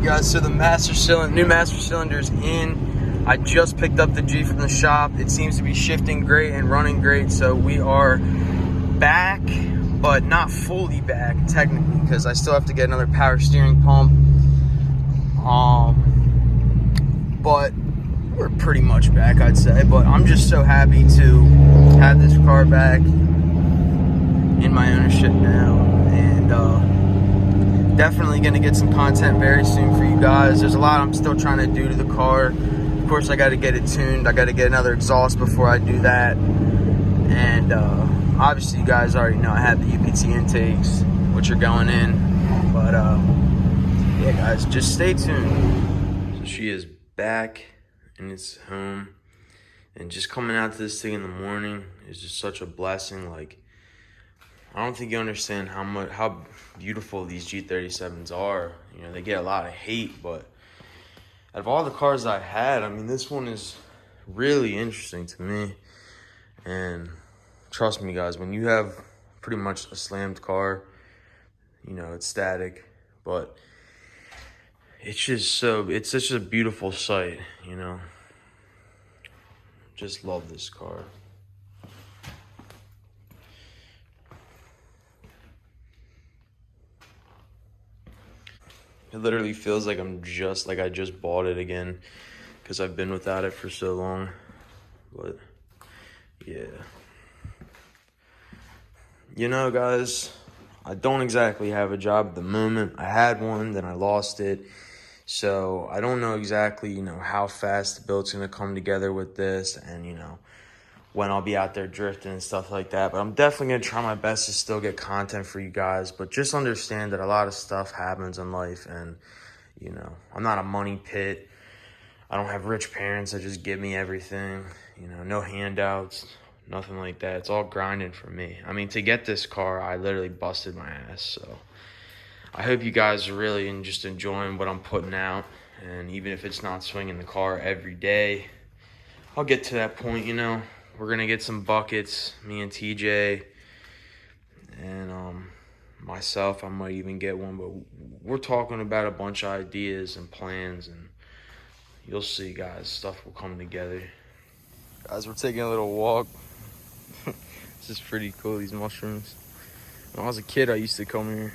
guys, so the new master cylinder's in. I just picked up the G from the shop. It seems to be shifting great and running great, so we are back, but not fully back technically, because I still have to get another power steering pump. But we're pretty much back, I'd say. But I'm just so happy to have this car back in my ownership now, and definitely gonna get some content very soon for you guys. There's a lot I'm still trying to do to the car. Of course, I got to get it tuned. I got to get another exhaust before I do that, and obviously you guys already know I have the UPT intakes, which are going in. But yeah, guys, just stay tuned. So she is back in its home, and just coming out to this thing in the morning is just such a blessing. Like, I don't think you understand how beautiful these G37s are. You know, they get a lot of hate, but out of all the cars I had, I mean, this one is really interesting to me. And trust me, guys, when you have pretty much a slammed car, you know, it's static, but it's such a beautiful sight, you know. Just love this car. It literally feels like I just bought it again, because I've been without it for so long. But yeah, you know, guys, I don't exactly have a job at the moment. I had one, then I lost it. So I don't know exactly, you know, how fast the build's gonna come together with this, and, you know, when I'll be out there drifting and stuff like that. But I'm definitely gonna try my best to still get content for you guys. But just understand that a lot of stuff happens in life, and, you know, I'm not a money pit. I don't have rich parents that just give me everything. You know, no handouts, nothing like that. It's all grinding for me. I mean, to get this car, I literally busted my ass. So I hope you guys are really just enjoying what I'm putting out. And even if it's not swinging the car every day, I'll get to that point, you know. We're going to get some buckets, me and TJ, and myself. I might even get one, but we're talking about a bunch of ideas and plans, and you'll see, guys, stuff will come together. Guys, we're taking a little walk. This is pretty cool, these mushrooms. When I was a kid, I used to come here.